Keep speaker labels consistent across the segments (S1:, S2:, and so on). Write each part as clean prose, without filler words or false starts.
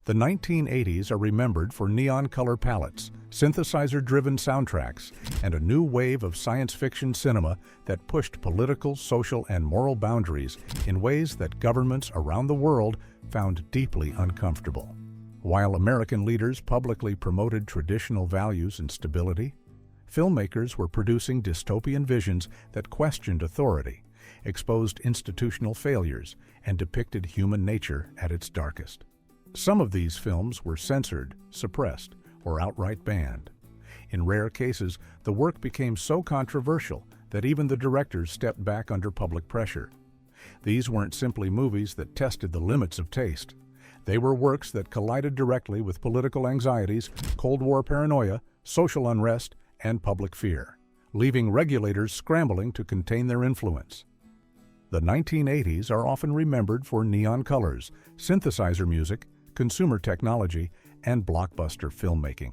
S1: The 1980s are remembered for neon color palettes, synthesizer-driven soundtracks, and a new wave of science fiction cinema that pushed political, social, and moral boundaries in ways that governments around the world found deeply uncomfortable. While American leaders publicly promoted traditional values and stability, filmmakers were producing dystopian visions that questioned authority, exposed institutional failures, and depicted human nature at its darkest. Some of these films were censored, suppressed, or outright banned. In rare cases, the work became so controversial that even the directors stepped back under public pressure. These weren't simply movies that tested the limits of taste. They were works that collided directly with political anxieties, Cold War paranoia, social unrest, and public fear, leaving regulators scrambling to contain their influence. The 1980s are often remembered for neon colors, synthesizer music, consumer technology, and blockbuster filmmaking.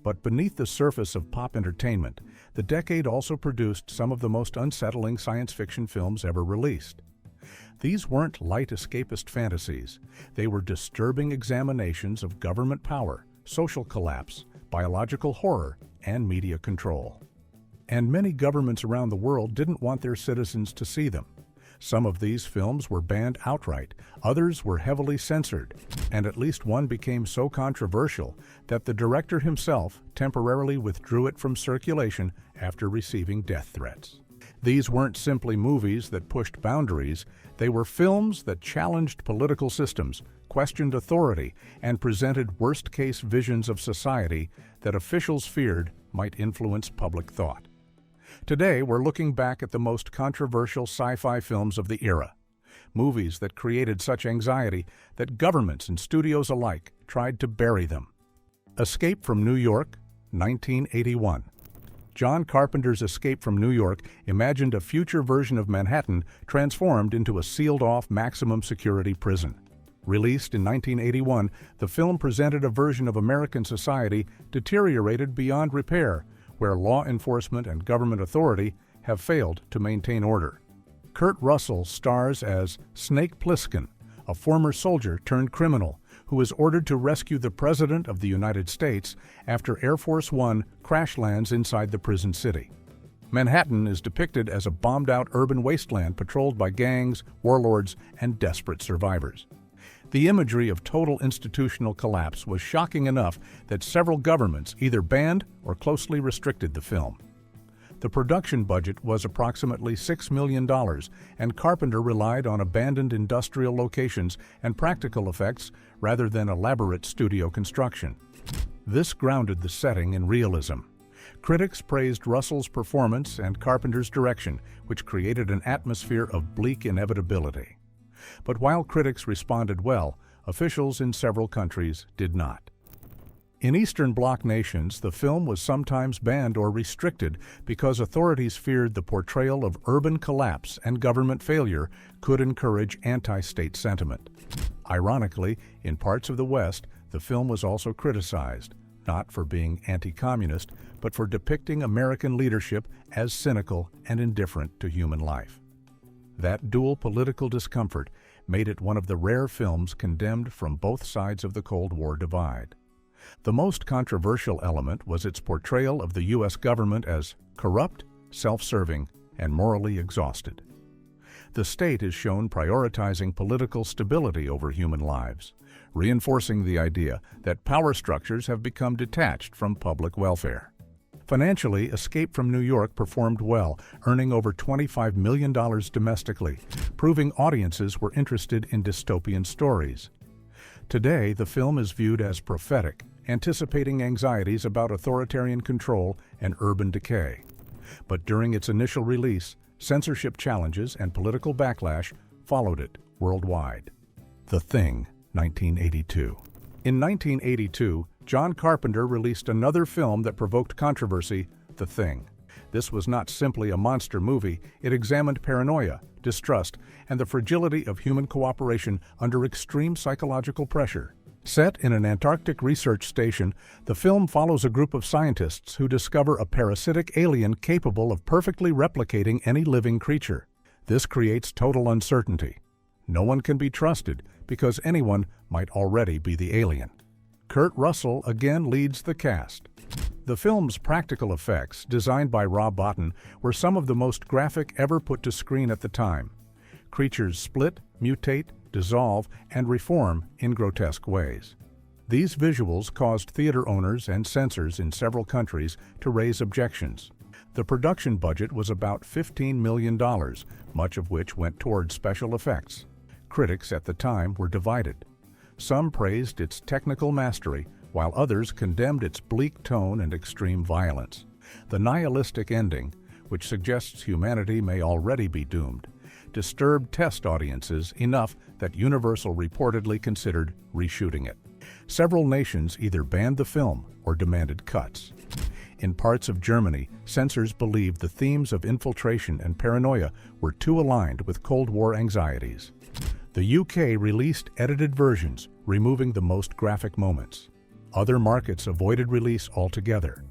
S1: But beneath the surface of pop entertainment, the decade also produced some of the most unsettling science fiction films ever released. These weren't light escapist fantasies. They were disturbing examinations of government power, social collapse, biological horror, and media control. And many governments around the world didn't want their citizens to see them. Some of these films were banned outright, others were heavily censored, and at least one became so controversial that the director himself temporarily withdrew it from circulation after receiving death threats. These weren't simply movies that pushed boundaries, they were films that challenged political systems, questioned authority, and presented worst-case visions of society that officials feared might influence public thought. Today, we're looking back at the most controversial sci-fi films of the era, movies that created such anxiety that governments and studios alike tried to bury them. Escape from New York, 1981. John Carpenter's Escape from New York imagined a future version of Manhattan transformed into a sealed-off maximum security prison. Released in 1981, the film presented a version of American society deteriorated beyond repair, where law enforcement and government authority have failed to maintain order. Kurt Russell stars as Snake Plissken, a former soldier turned criminal who is ordered to rescue the President of the United States after Air Force One crash lands inside the prison city. Manhattan is depicted as a bombed-out urban wasteland patrolled by gangs, warlords, and desperate survivors. The imagery of total institutional collapse was shocking enough that several governments either banned or closely restricted the film. The production budget was approximately $6 million, and Carpenter relied on abandoned industrial locations and practical effects rather than elaborate studio construction. This grounded the setting in realism. Critics praised Russell's performance and Carpenter's direction, which created an atmosphere of bleak inevitability. But while critics responded well, officials in several countries did not. In Eastern Bloc nations, the film was sometimes banned or restricted because authorities feared the portrayal of urban collapse and government failure could encourage anti-state sentiment. Ironically, in parts of the West, the film was also criticized, not for being anti-communist, but for depicting American leadership as cynical and indifferent to human life. That dual political discomfort made it one of the rare films condemned from both sides of the Cold War divide. The most controversial element was its portrayal of the U.S. government as corrupt, self-serving, and morally exhausted. The state is shown prioritizing political stability over human lives, reinforcing the idea that power structures have become detached from public welfare. Financially, Escape from New York performed well, earning over $25 million domestically, proving audiences were interested in dystopian stories. Today, the film is viewed as prophetic, anticipating anxieties about authoritarian control and urban decay. But during its initial release, censorship challenges and political backlash followed it worldwide. The Thing, 1982. In 1982, John Carpenter released another film that provoked controversy, The Thing. This was not simply a monster movie, it examined paranoia, distrust, and the fragility of human cooperation under extreme psychological pressure. Set in an Antarctic research station, the film follows a group of scientists who discover a parasitic alien capable of perfectly replicating any living creature. This creates total uncertainty. No one can be trusted because anyone might already be the alien. Kurt Russell again leads the cast. The film's practical effects, designed by Rob Bottin, were some of the most graphic ever put to screen at the time. Creatures split, mutate, dissolve, and reform in grotesque ways. These visuals caused theater owners and censors in several countries to raise objections. The production budget was about $15 million, much of which went toward special effects. Critics at the time were divided. Some praised its technical mastery, while others condemned its bleak tone and extreme violence. The nihilistic ending, which suggests humanity may already be doomed, disturbed test audiences enough that Universal reportedly considered reshooting it. Several nations either banned the film or demanded cuts. In parts of Germany, censors believed the themes of infiltration and paranoia were too aligned with Cold War anxieties. The UK released edited versions, removing the most graphic moments. Other markets avoided release altogether.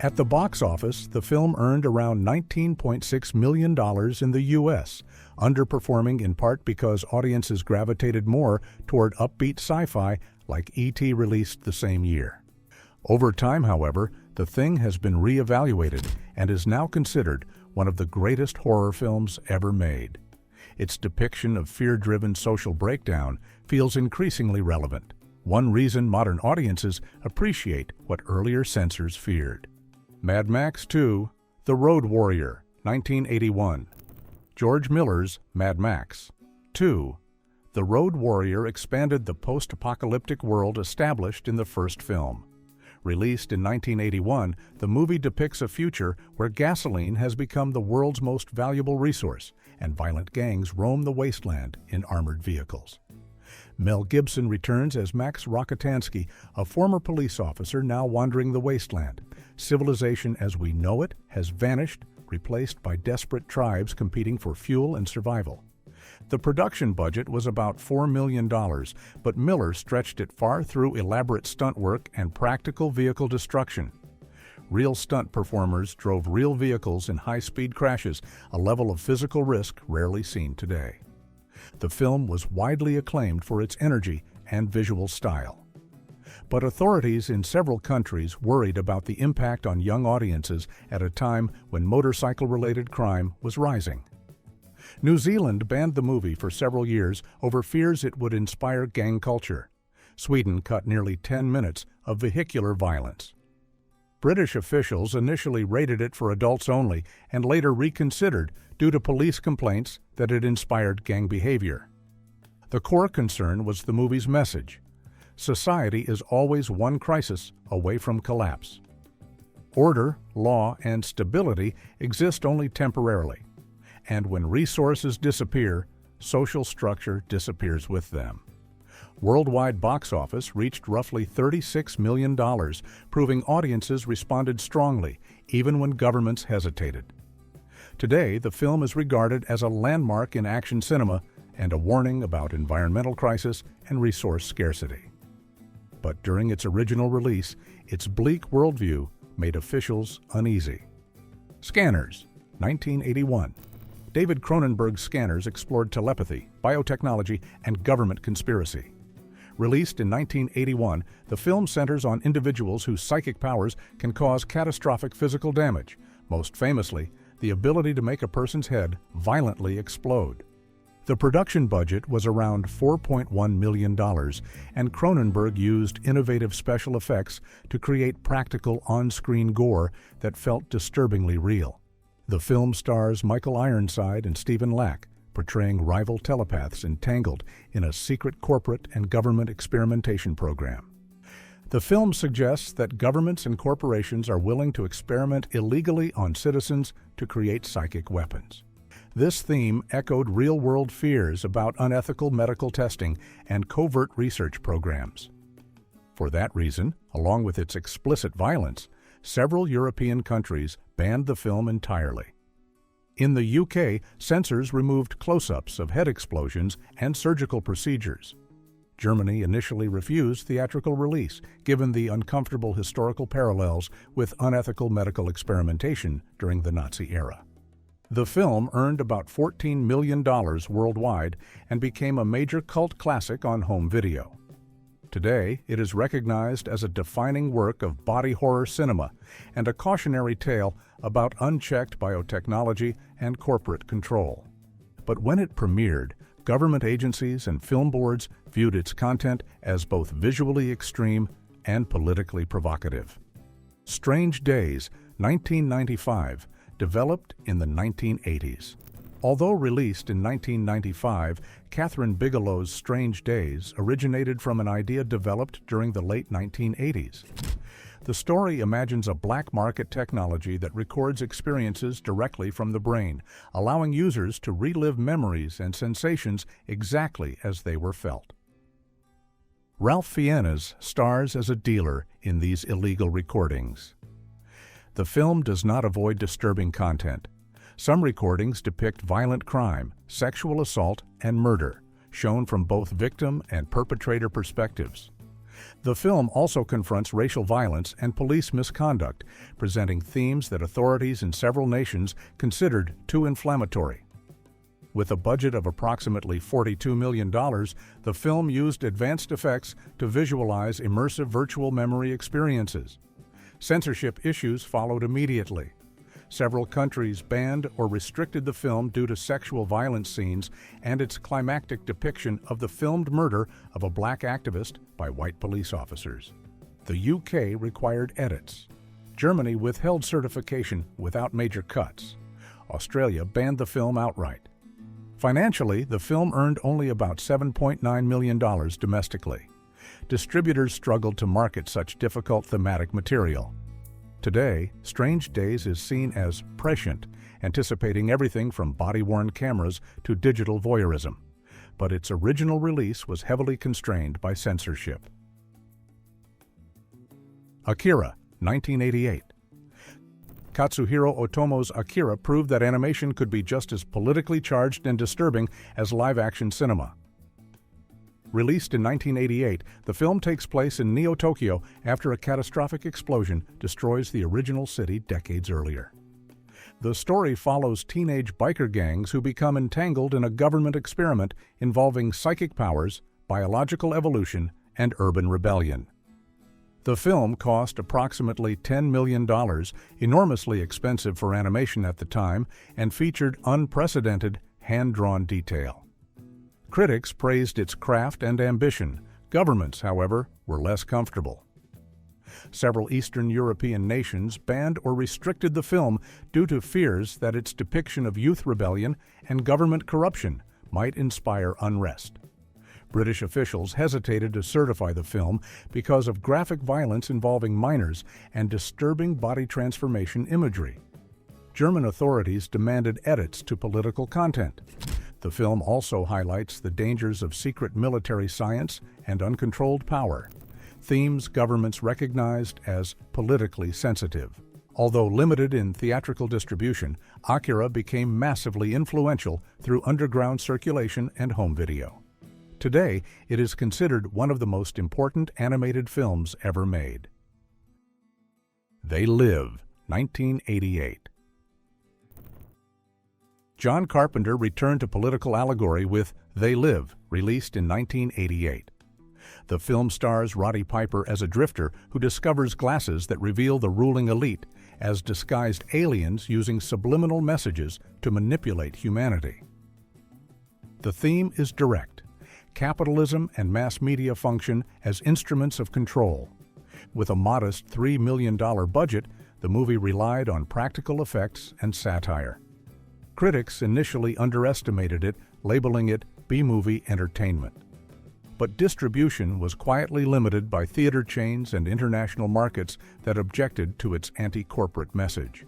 S1: At the box office, the film earned around $19.6 million in the U.S., underperforming in part because audiences gravitated more toward upbeat sci-fi like E.T. released the same year. Over time, however, The Thing has been re-evaluated and is now considered one of the greatest horror films ever made. Its depiction of fear-driven social breakdown feels increasingly relevant, one reason modern audiences appreciate what earlier censors feared. Mad Max 2: The Road Warrior, 1981. George Miller's Mad Max 2: The Road Warrior expanded the post-apocalyptic world established in the first film. Released in 1981, the movie depicts a future where gasoline has become the world's most valuable resource, and violent gangs roam the wasteland in armored vehicles. Mel Gibson returns as Max Rokitansky, a former police officer now wandering the wasteland. Civilization as we know it has vanished, replaced by desperate tribes competing for fuel and survival. The production budget was about $4 million, but Miller stretched it far through elaborate stunt work and practical vehicle destruction. Real stunt performers drove real vehicles in high-speed crashes, a level of physical risk rarely seen today. The film was widely acclaimed for its energy and visual style. But authorities in several countries worried about the impact on young audiences at a time when motorcycle-related crime was rising. New Zealand banned the movie for several years over fears it would inspire gang culture. Sweden cut nearly 10 minutes of vehicular violence. British officials initially rated it for adults only and later reconsidered due to police complaints that it inspired gang behavior. The core concern was the movie's message: society is always one crisis away from collapse. Order, law, and stability exist only temporarily, and when resources disappear, social structure disappears with them. Worldwide box office reached roughly $36 million, proving audiences responded strongly, even when governments hesitated. Today, the film is regarded as a landmark in action cinema and a warning about environmental crisis and resource scarcity. But during its original release, its bleak worldview made officials uneasy. Scanners, 1981. David Cronenberg's Scanners explored telepathy, biotechnology, and government conspiracy. Released in 1981, the film centers on individuals whose psychic powers can cause catastrophic physical damage, most famously, the ability to make a person's head violently explode. The production budget was around $4.1 million, and Cronenberg used innovative special effects to create practical on-screen gore that felt disturbingly real. The film stars Michael Ironside and Stephen Lack, portraying rival telepaths entangled in a secret corporate and government experimentation program. The film suggests that governments and corporations are willing to experiment illegally on citizens to create psychic weapons. This theme echoed real-world fears about unethical medical testing and covert research programs. For that reason, along with its explicit violence, several European countries banned the film entirely. In the UK, censors removed close-ups of head explosions and surgical procedures. Germany initially refused theatrical release, given the uncomfortable historical parallels with unethical medical experimentation during the Nazi era. The film earned about $14 million worldwide and became a major cult classic on home video. Today, it is recognized as a defining work of body horror cinema and a cautionary tale about unchecked biotechnology and corporate control. But when it premiered, government agencies and film boards viewed its content as both visually extreme and politically provocative. Strange Days, 1995, developed in the 1980s. Although released in 1995, Catherine Bigelow's Strange Days originated from an idea developed during the late 1980s. The story imagines a black market technology that records experiences directly from the brain, allowing users to relive memories and sensations exactly as they were felt. Ralph Fiennes stars as a dealer in these illegal recordings. The film does not avoid disturbing content. Some recordings depict violent crime, sexual assault, and murder, shown from both victim and perpetrator perspectives. The film also confronts racial violence and police misconduct, presenting themes that authorities in several nations considered too inflammatory. With a budget of approximately $42 million, the film used advanced effects to visualize immersive virtual memory experiences. Censorship issues followed immediately. Several countries banned or restricted the film due to sexual violence scenes and its climactic depiction of the filmed murder of a black activist by white police officers. The UK required edits. Germany withheld certification without major cuts. Australia banned the film outright. Financially, the film earned only about $7.9 million domestically. Distributors struggled to market such difficult thematic material. Today, Strange Days is seen as prescient, anticipating everything from body-worn cameras to digital voyeurism. But its original release was heavily constrained by censorship. Akira, 1988. Katsuhiro Otomo's Akira proved that animation could be just as politically charged and disturbing as live-action cinema. Released in 1988, the film takes place in Neo-Tokyo after a catastrophic explosion destroys the original city decades earlier. The story follows teenage biker gangs who become entangled in a government experiment involving psychic powers, biological evolution, and urban rebellion. The film cost approximately $10 million, enormously expensive for animation at the time, and featured unprecedented hand-drawn detail. Critics praised its craft and ambition. Governments, however, were less comfortable. Several Eastern European nations banned or restricted the film due to fears that its depiction of youth rebellion and government corruption might inspire unrest. British officials hesitated to certify the film because of graphic violence involving minors and disturbing body transformation imagery. German authorities demanded edits to political content. The film also highlights the dangers of secret military science and uncontrolled power, themes governments recognized as politically sensitive. Although limited in theatrical distribution, Akira became massively influential through underground circulation and home video. Today, it is considered one of the most important animated films ever made. They Live, 1988. John Carpenter returned to political allegory with They Live, released in 1988. The film stars Roddy Piper as a drifter who discovers glasses that reveal the ruling elite as disguised aliens using subliminal messages to manipulate humanity. The theme is direct. Capitalism and mass media function as instruments of control. With a modest $3 million budget, the movie relied on practical effects and satire. Critics initially underestimated it, labeling it B-movie entertainment. But distribution was quietly limited by theater chains and international markets that objected to its anti-corporate message.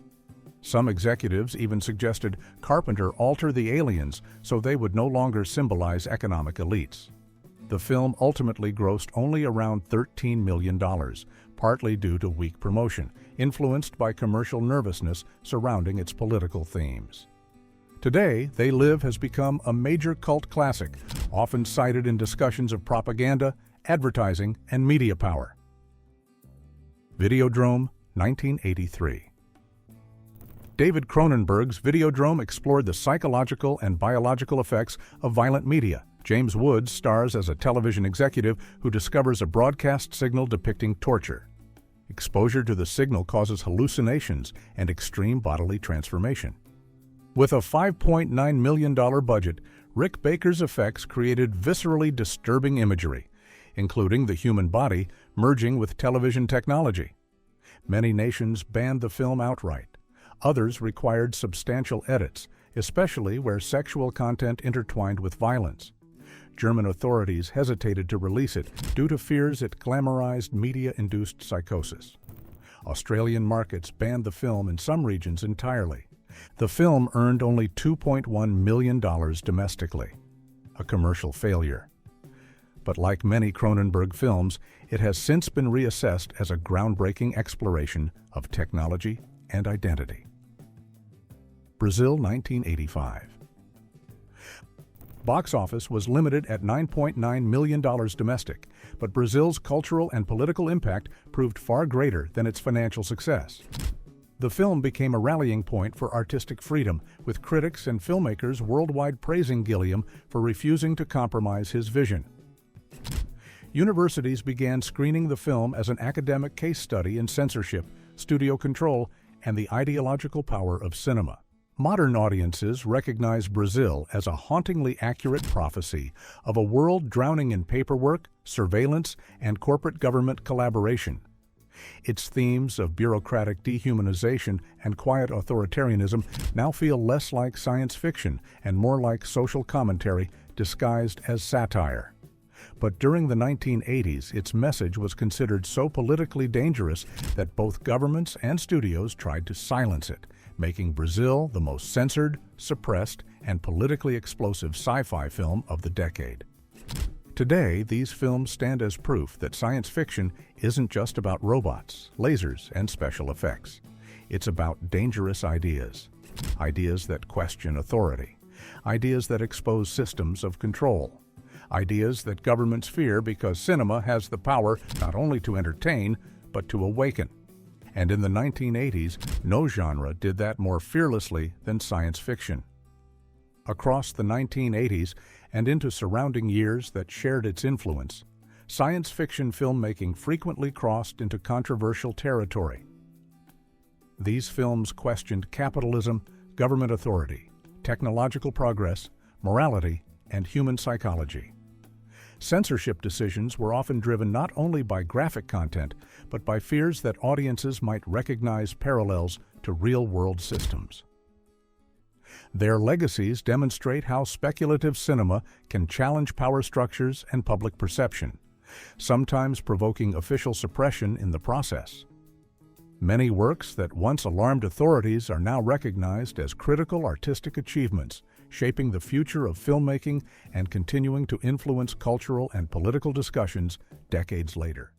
S1: Some executives even suggested Carpenter alter the aliens so they would no longer symbolize economic elites. The film ultimately grossed only around $13 million, partly due to weak promotion, influenced by commercial nervousness surrounding its political themes. Today, They Live has become a major cult classic, often cited in discussions of propaganda, advertising, and media power. Videodrome, 1983. David Cronenberg's Videodrome explored the psychological and biological effects of violent media. James Woods stars as a television executive who discovers a broadcast signal depicting torture. Exposure to the signal causes hallucinations and extreme bodily transformation. With a $5.9 million budget, Rick Baker's effects created viscerally disturbing imagery, including the human body merging with television technology. Many nations banned the film outright. Others required substantial edits, especially where sexual content intertwined with violence. German authorities hesitated to release it due to fears it glamorized media-induced psychosis. Australian markets banned the film in some regions entirely. The film earned only $2.1 million domestically, a commercial failure. But like many Cronenberg films, it has since been reassessed as a groundbreaking exploration of technology and identity. Brazil, 1985. Box office was limited at $9.9 million domestic, but Brazil's cultural and political impact proved far greater than its financial success. The film became a rallying point for artistic freedom, with critics and filmmakers worldwide praising Gilliam for refusing to compromise his vision. Universities began screening the film as an academic case study in censorship, studio control, and the ideological power of cinema. Modern audiences recognize Brazil as a hauntingly accurate prophecy of a world drowning in paperwork, surveillance, and corporate government collaboration. Its themes of bureaucratic dehumanization and quiet authoritarianism now feel less like science fiction and more like social commentary disguised as satire. But during the 1980s, its message was considered so politically dangerous that both governments and studios tried to silence it, making Brazil the most censored, suppressed, and politically explosive sci-fi film of the decade. Today, these films stand as proof that science fiction isn't just about robots, lasers, and special effects. It's about dangerous ideas, ideas that question authority, ideas that expose systems of control, ideas that governments fear because cinema has the power not only to entertain, but to awaken. And in the 1980s, no genre did that more fearlessly than science fiction. Across the 1980s and into surrounding years that shared its influence, science fiction filmmaking frequently crossed into controversial territory. These films questioned capitalism, government authority, technological progress, morality, and human psychology. Censorship decisions were often driven not only by graphic content, but by fears that audiences might recognize parallels to real-world systems. Their legacies demonstrate how speculative cinema can challenge power structures and public perception, sometimes provoking official suppression in the process. Many works that once alarmed authorities are now recognized as critical artistic achievements, shaping the future of filmmaking and continuing to influence cultural and political discussions decades later.